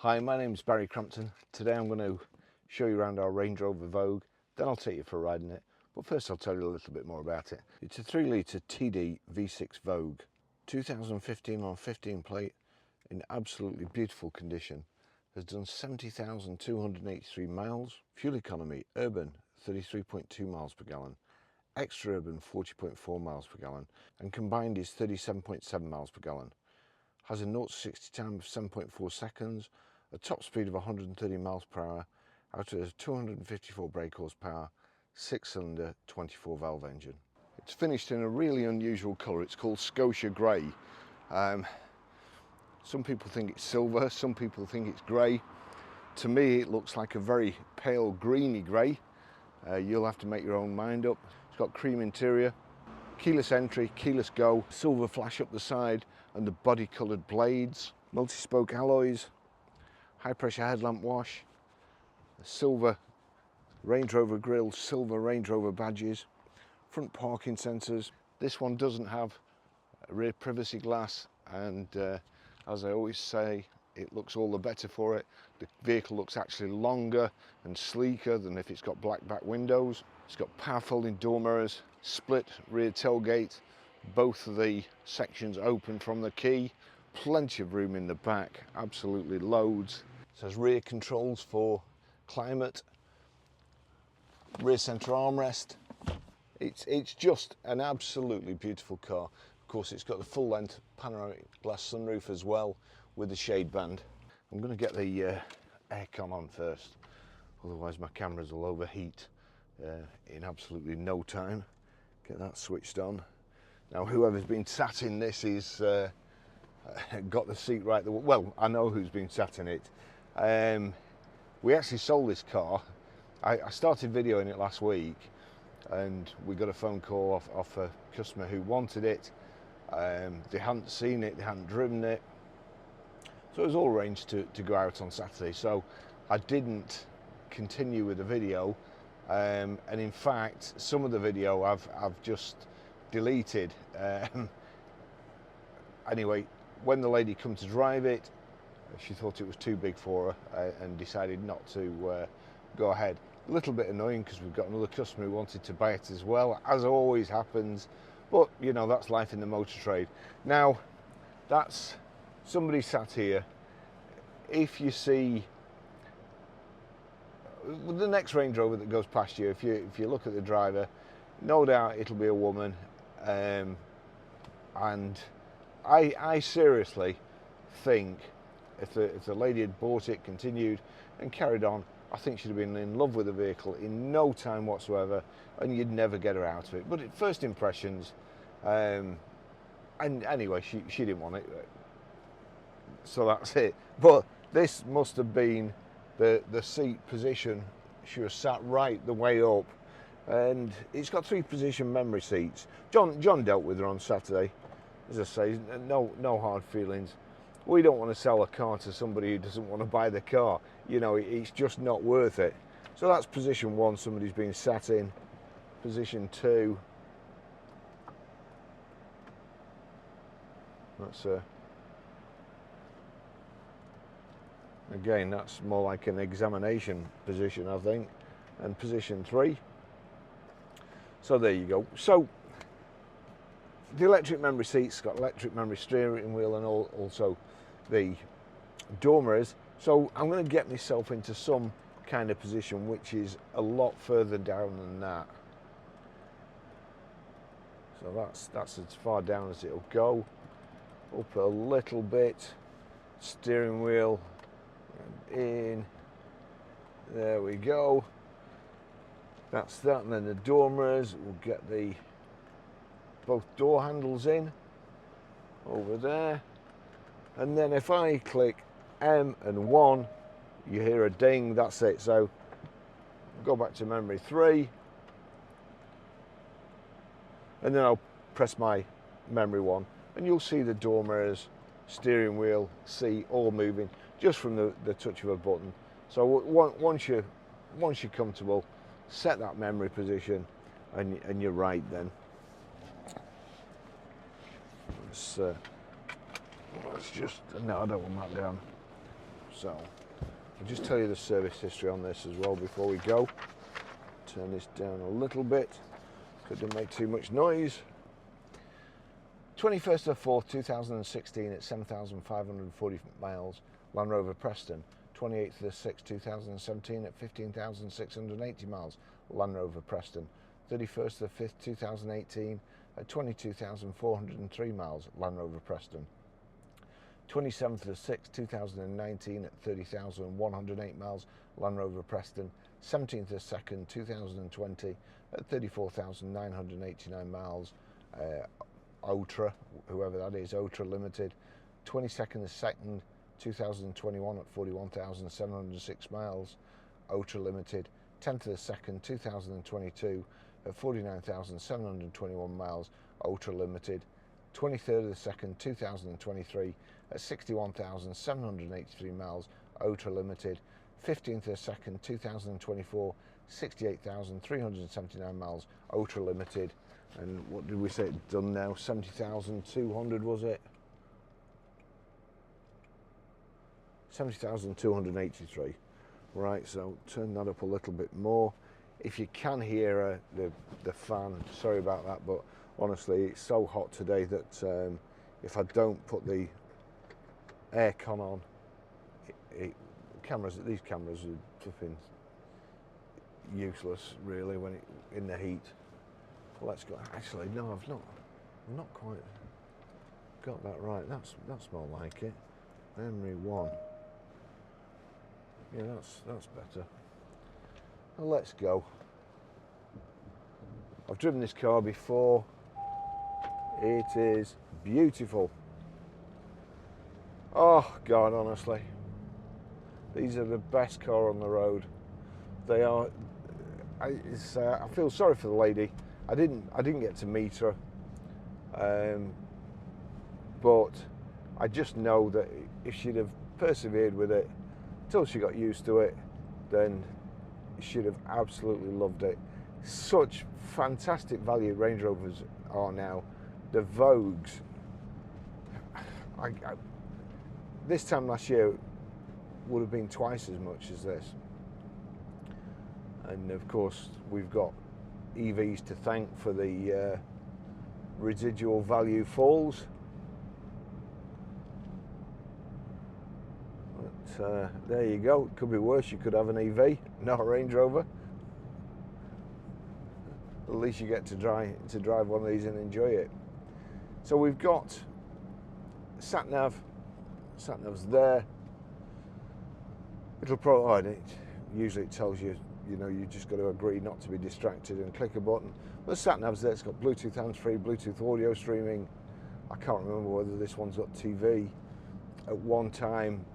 Hi, my name's Barrie Crampton. Today I'm going to show you around our Range Rover Vogue, then I'll take you for a ride in it. But first I'll tell you a little bit more about it. It's a 3-litre TD V6 Vogue, 2015 on 15 plate, in absolutely beautiful condition. Has done 70,283 miles. Fuel economy, urban 33.2 miles per gallon, extra urban 40.4 miles per gallon, and combined is 37.7 miles per gallon. Has a 0 to 60 time of 7.4 seconds, a top speed of 130 miles per hour, out of a 254 brake horsepower, 6-cylinder 24 valve engine. It's finished in a really unusual colour. It's called Scotia Grey. Some people think it's silver, some people think it's grey. To me it looks like a very pale greeny grey. You'll have to make your own mind up. It's got cream interior, keyless entry, keyless go, silver flash up the side and the body coloured blades, multi-spoke alloys, high pressure headlamp wash, a silver Range Rover grille, silver Range Rover badges, front parking sensors. This one doesn't have a rear privacy glass, and as I always say, it looks all the better for it. The vehicle looks actually longer and sleeker than if it's got black back windows. It's got power folding door mirrors, split rear tailgate, both of the sections open from the key, plenty of room in the back, absolutely loads. It has rear controls for climate, rear centre armrest. It's just an absolutely beautiful car. Of course, it's got the full length panoramic glass sunroof as well with the shade band. I'm going to get the aircon on first, otherwise my cameras will overheat in absolutely no time. Get that switched on. Now whoever's been sat in this is got the seat right. Well, I know who's been sat in it. We actually sold this car. I started videoing it last week and we got a phone call off a customer who wanted it. They hadn't seen it, they hadn't driven it. So it was all arranged to go out on Saturday. So I didn't continue with the video. And in fact, some of the video I've just deleted. Anyway, when the lady come to drive it, she thought it was too big for her and decided not to go ahead. A little bit annoying because we've got another customer who wanted to buy it as well, as always happens. But you know, that's life in the motor trade. Now, that's somebody sat here. If you see the next Range Rover that goes past you, if you look at the driver, no doubt it'll be a woman. And I seriously think if the lady had bought it, continued and carried on, I think she'd have been in love with the vehicle in no time whatsoever, and you'd never get her out of it. But at first impressions, and anyway, she didn't want it, so that's it. But this must have been the seat position. She was sat right the way up, and it's got 3-position memory seats. John dealt with her on Saturday. As I say, no hard feelings. We don't want to sell a car to somebody who doesn't want to buy the car. You know, it's just not worth it. So that's position 1, somebody's been sat in. Position 2, that's again, that's more like an examination position, I think. And position 3. So there you go. So the electric memory seats got electric memory steering wheel and also the door mirrors. So I'm going to get myself into some kind of position which is a lot further down than that. So that's as far down as it'll go. Up a little bit. Steering wheel in. There we go. That's that, and then the door mirrors. We'll get both door handles in over there, and then if I click M and 1, you hear a ding. That's it. So go back to memory 3, and then I'll press my memory 1, and you'll see the door mirrors, steering wheel, seat all moving just from the touch of a button. So once you're comfortable, set that memory position and you're right then. Let's just, no, I don't want that down. So I'll just tell you the service history on this as well before we go. Turn this down a little bit, couldn't make too much noise. 21st of the 4th 2016 at 7,540 miles, Land Rover Preston. 28th of the 6th 2017 at 15,680 miles, Land Rover Preston. 31st of the 5th 2018 at 22,403 miles, Land Rover Preston. 27th of the 6th 2019 at 30,108 miles, Land Rover Preston. 17th of the 2nd 2020 at 34,989 miles, OTRA, whoever that is, OTRA Limited. 22nd of the 2nd 2021 at 41,706 miles, OTRA Limited. 10th of the 2nd 2022 at 49,721 miles, OTRA Limited. 23rd of the 2nd 2023 at 61,783 miles, OTRA Limited. 15th of the 2nd 2024 68,379 miles, OTRA Limited. And what did we say it's done now? 70,200 was it? 70,283. Right, so turn that up a little bit more. If you can hear the fan, sorry about that, but honestly it's so hot today that if I don't put the aircon on, these cameras are flipping useless really when in the heat. Let's go. Actually, no, I've not quite got that right. That's more like it. Memory 1. Yeah, that's better. Well, let's go. I've driven this car before. It is beautiful. Oh God, honestly, these are the best car on the road. They are. I feel sorry for the lady. I didn't get to meet her, but I just know that if she'd have persevered with it till she got used to it, then she'd have absolutely loved it. Such fantastic value Range Rovers are now. The Vogues, this time last year would have been twice as much as this, and of course we've got EVs to thank for the residual value falls. But there you go. It could be worse. You could have an EV, not a Range Rover. At least you get to drive one of these and enjoy it. So we've got sat nav. Sat nav's there. It'll probably usually it tells you. You know, you just got to agree not to be distracted and click a button. But the sat nav's there. It's got Bluetooth hands-free, Bluetooth audio streaming. I can't remember whether this one's got TV. At one time,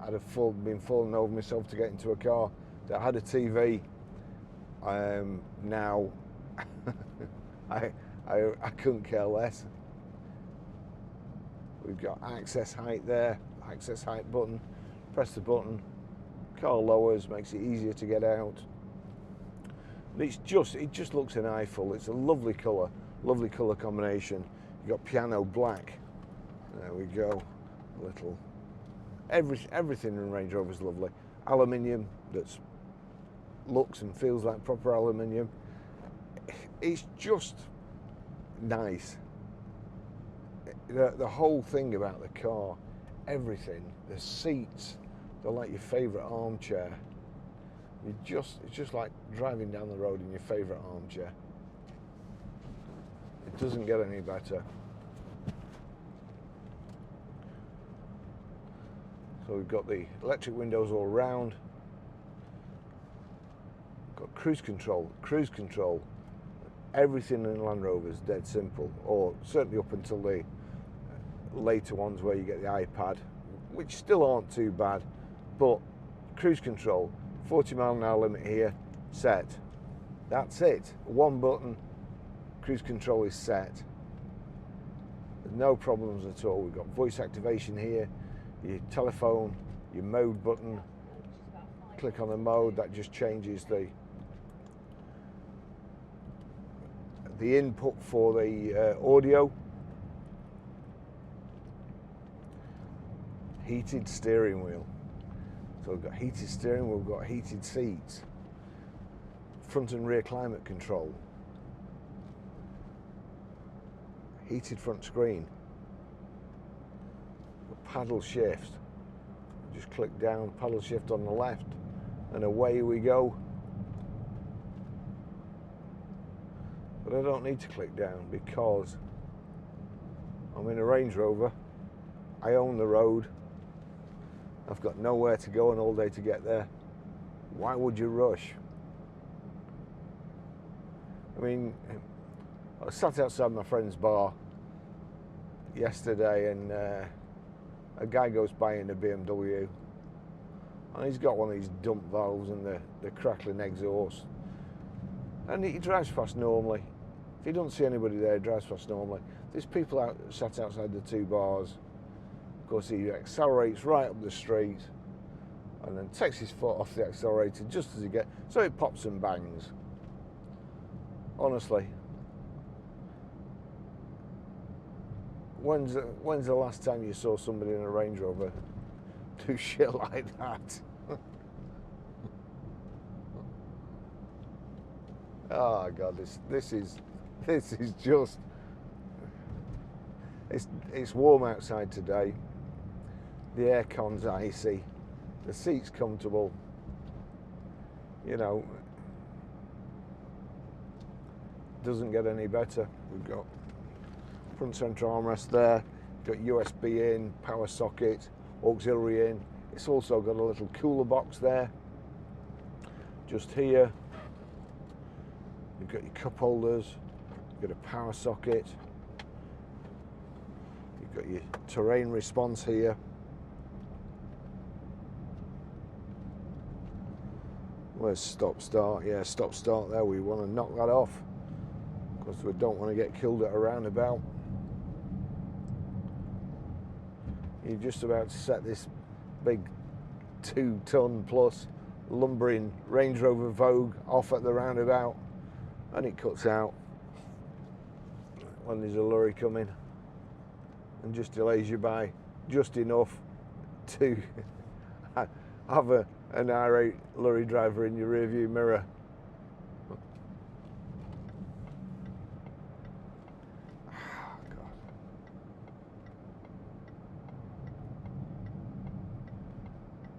I'd have been falling over myself to get into a car that had a TV. Now, I couldn't care less. We've got access height there, access height button. Press the button. Car lowers, makes it easier to get out. But it just looks an eyeful. It's a lovely colour combination. You've got piano black. There we go. Everything in Range Rover is lovely. Aluminium that's looks and feels like proper aluminium. It's just nice. The whole thing about the car, everything, the seats, they're like your favourite armchair. It's just like driving down the road in your favourite armchair. It doesn't get any better. So we've got the electric windows all round. Got cruise control. Everything in Land Rover is dead simple, or certainly up until the later ones where you get the iPad, which still aren't too bad. But cruise control, 40 mile an hour limit here, set. That's it. One button, cruise control is set. There's no problems at all. We've got voice activation here, your telephone, your mode button. Click on the mode, that just changes the input for the audio. heated steering wheel. So we've got heated steering wheel, we've got heated seats, front and rear climate control, heated front screen, paddle shift. Just click down, paddle shift on the left, and away we go. But I don't need to click down because I'm in a Range Rover. I own the road. I've got nowhere to go and all day to get there. Why would you rush? I mean, I sat outside my friend's bar yesterday and a guy goes by in a BMW and he's got one of these dump valves and the crackling exhaust, and he drives past normally. If he doesn't see anybody there, he drives past normally. There's people sat outside the two bars. Of course, he accelerates right up the street and then takes his foot off the accelerator just as he gets, so it pops and bangs. Honestly, when's the last time you saw somebody in a Range Rover do shit like that? Oh God, this is just, it's warm outside today. The aircon's icy, the seat's comfortable. You know, doesn't get any better. We've got front central armrest there, got USB in, power socket, auxiliary in. It's also got a little cooler box there. Just here, you've got your cup holders, you've got a power socket, you've got your terrain response here. Where's stop start? Yeah, stop start there. We want to knock that off because we don't want to get killed at a roundabout. You're just about to set this big 2-ton plus lumbering Range Rover Vogue off at the roundabout, and it cuts out when there's a lorry coming and just delays you by just enough to have an irate lorry driver in your rear view mirror.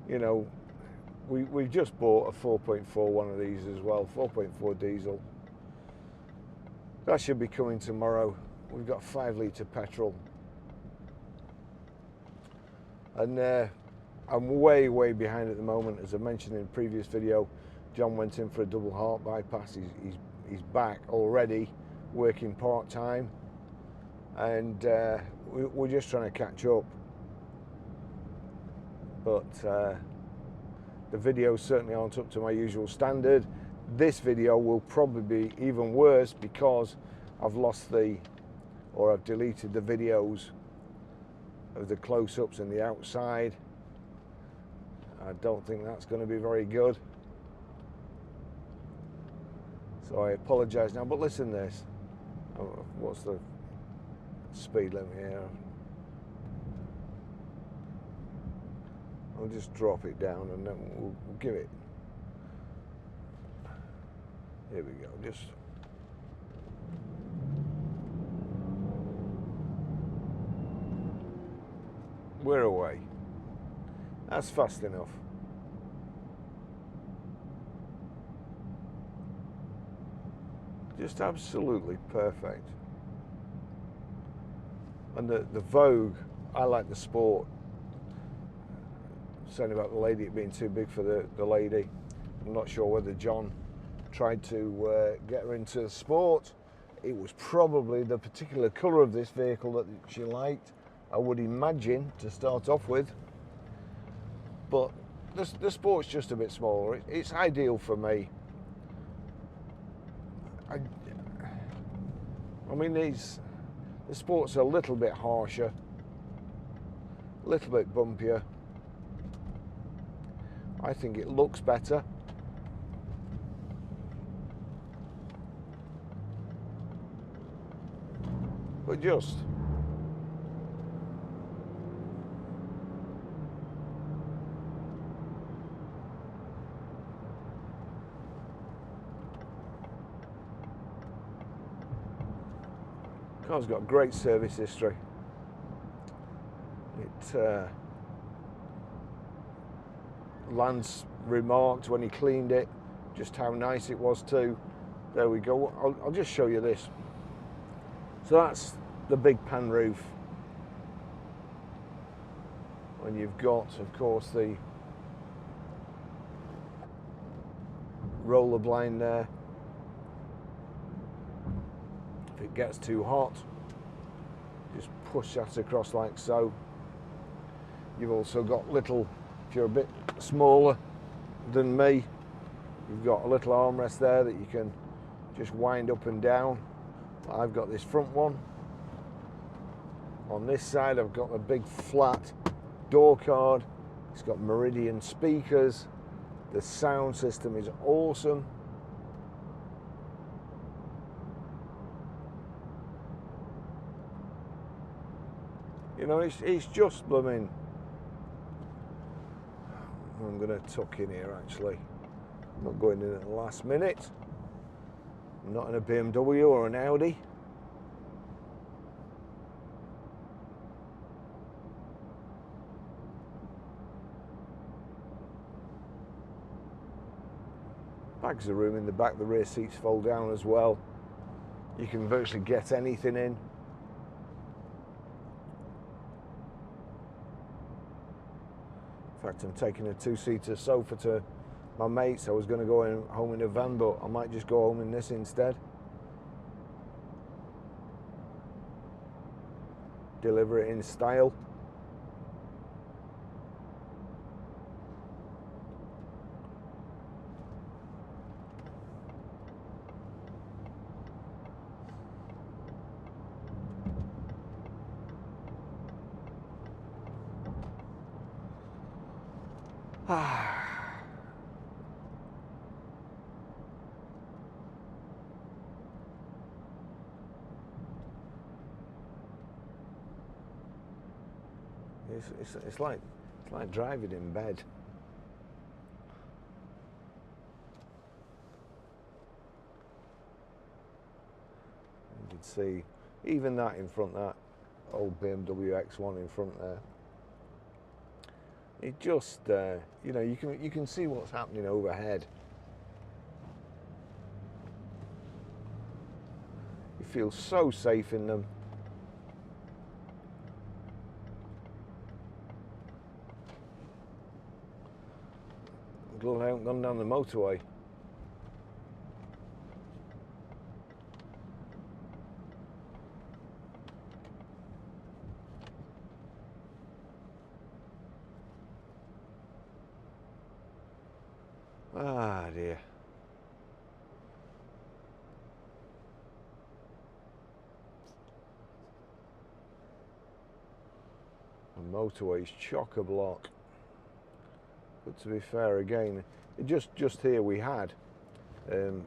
You know, we've just bought a 4.4 one of these as well, 4.4 diesel. That should be coming tomorrow. We've got 5 litre petrol. And I'm way behind at the moment. As I mentioned in the previous video, John went in for a double heart bypass. He's back already, working part-time. And we're just trying to catch up. But the videos certainly aren't up to my usual standard. This video will probably be even worse because I've I've deleted the videos of the close-ups and the outside. I don't think that's going to be very good. So I apologise now, but listen to this. What's the speed limit here? I'll just drop it down and then we'll give it. Here we go, just. We're away. That's fast enough. Just absolutely perfect. And the Vogue, I like the sport. Saying about the lady, it being too big for the lady. I'm not sure whether John tried to get her into the sport. It was probably the particular colour of this vehicle that she liked, I would imagine, to start off with. But the sport's just a bit smaller. It's ideal for me. I mean, the sport's a little bit harsher, a little bit bumpier. I think it looks better. But just Car's got a great service history. Lance remarked when he cleaned it just how nice it was too. There we go. I'll just show you this. So that's the big pan roof. And you've got, of course, the roller blind there. If it gets too hot, just push that across like so. You've also got little, if you're a bit smaller than me, you've got a little armrest there that you can just wind up and down. I've got this front one. On this side I've got a big flat door card. It's got Meridian speakers. The sound system is awesome. You know, it's just blooming. I'm going to tuck in here actually. I'm not going in at the last minute. I'm not in a BMW or an Audi. Bags of room in the back. The rear seats fold down as well. You can virtually get anything in. In fact, I'm taking a two-seater sofa to my mates. I was going to go home in a van, but I might just go home in this instead. Deliver it in style. It's like driving in bed. You can see even that in front, that old BMW X1 in front there. It just, you know, you can see what's happening overhead. You feel so safe in them. Glad I haven't gone down the motorway. Ah dear. The motorway's chock-a-block. But to be fair, again, just here we had, I'm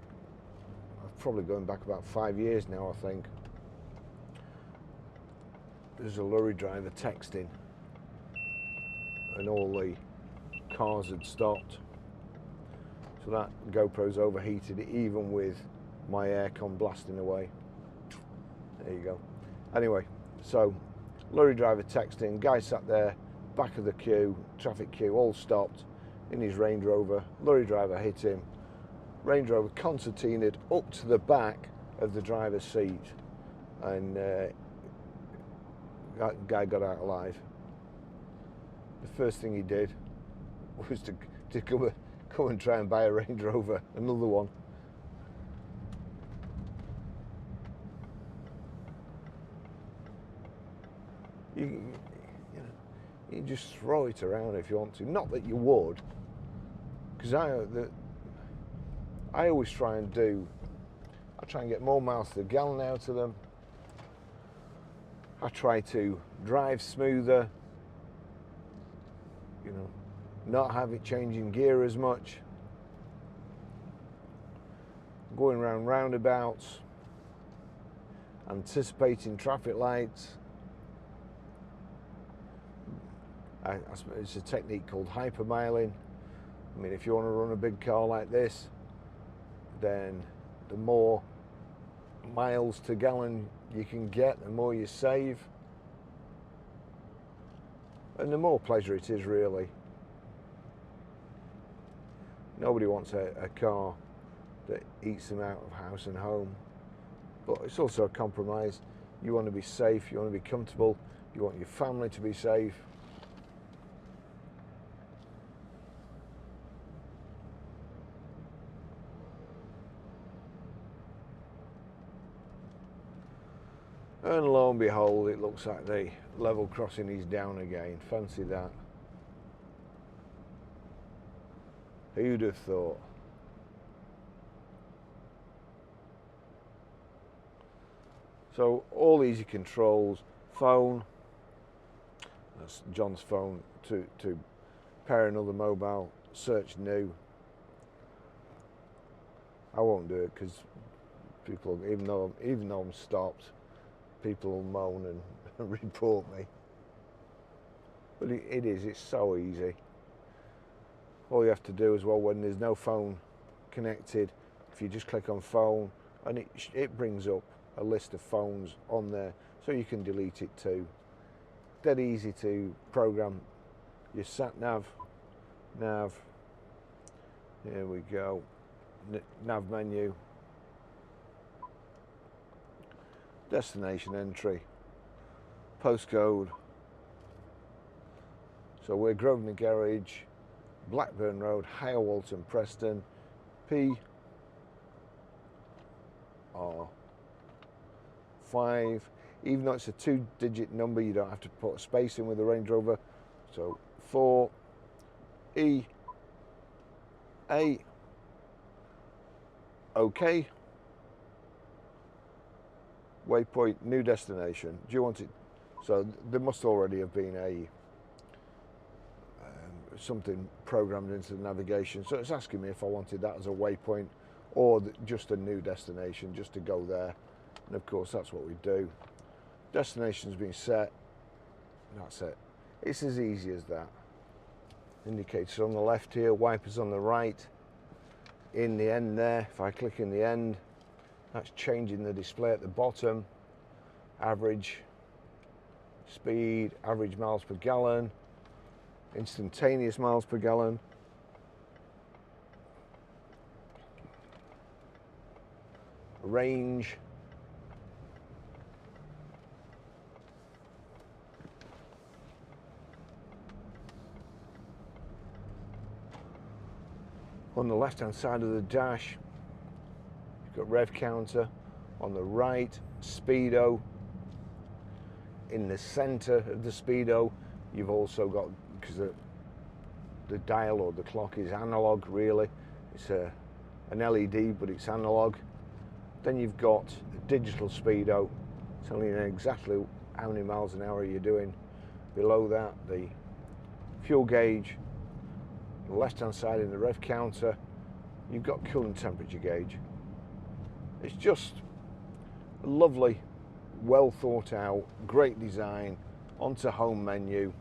probably going back about 5 years now, I think. There's a lorry driver texting, and all the cars had stopped. So that GoPro's overheated, even with my aircon blasting away. There you go. Anyway, so lorry driver texting, guy sat there, back of the queue, traffic queue, all stopped in his Range Rover. Lorry driver hit him. Range Rover concertinaed up to the back of the driver's seat, and that guy got out alive. The first thing he did was to come and try and buy a Range Rover, another one. You just throw it around if you want to. Not that you would, because I always try and get more miles to the gallon out of them. I try to drive smoother, you know, not have it changing gear as much, going around roundabouts, anticipating traffic lights. It's a technique called hypermiling. I mean, if you want to run a big car like this, then the more miles to gallon you can get, the more you save, and the more pleasure it is, really. Nobody wants a car that eats them out of house and home, but it's also a compromise. You want to be safe, you want to be comfortable, you want your family to be safe. And lo and behold, it looks like the level crossing is down again. Fancy that. Who'd have thought? So all easy controls, phone, that's John's phone, to pair another mobile, search new. I won't do it because people, even though I'm stopped, people will moan and report me. But it's so easy. All you have to do as well, when there's no phone connected, if you just click on phone, and it brings up a list of phones on there, so you can delete it too. Dead easy to program your sat nav. Here we go. Nav menu. Destination entry. Postcode. So we're Grosvenor Garage, Blackburn Road, Higher Walton, Preston, PR5. Even though it's a 2-digit number, you don't have to put a space in with the Range Rover. So 4EA. OK. Waypoint, new destination. Do you want it? So there must already have been something programmed into the navigation. So it's asking me if I wanted that as a waypoint or just a new destination, just to go there. And of course, that's what we do. Destination's been set. That's it. It's as easy as that. Indicators on the left here, wipers on the right. In the end there, if I click in the end, that's changing the display at the bottom. Average speed, average miles per gallon, instantaneous miles per gallon. Range. On the left hand side of the dash, you've got rev counter. On the right, speedo. In the center of the speedo, you've also got, because the dial or the clock is analog, really. It's an LED, but it's analog. Then you've got a digital speedo, telling you exactly how many miles an hour you're doing. Below that, the fuel gauge. On the left-hand side in the rev counter, you've got coolant temperature gauge. It's just a lovely, well thought out, great design. Onto home menu.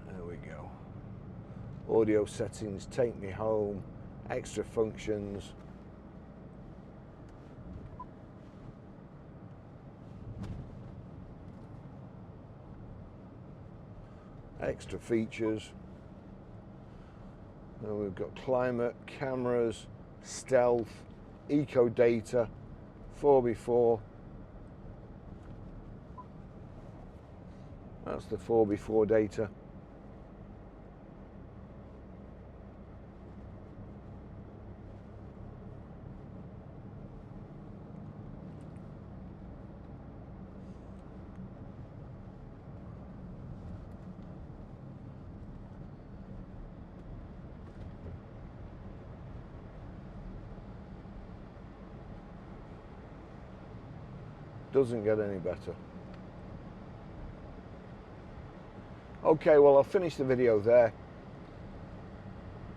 There we go. Audio settings, take me home, extra functions. Extra features. Then we've got climate, cameras, stealth, eco data, 4x4. That's the 4x4 data. Doesn't get any better. Okay, well, I'll finish the video there.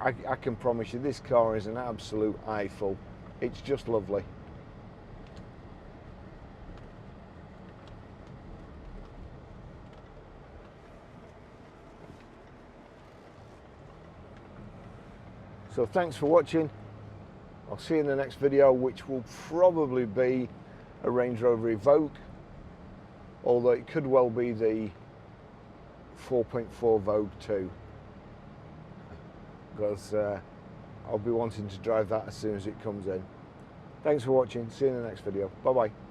I can promise you this car is an absolute eyeful. It's just lovely. So thanks for watching. I'll see you in the next video, which will probably be a Range Rover Vogue, although it could well be the 4.4 Vogue too, because I'll be wanting to drive that as soon as it comes in. Thanks for watching, see you in the next video, bye bye.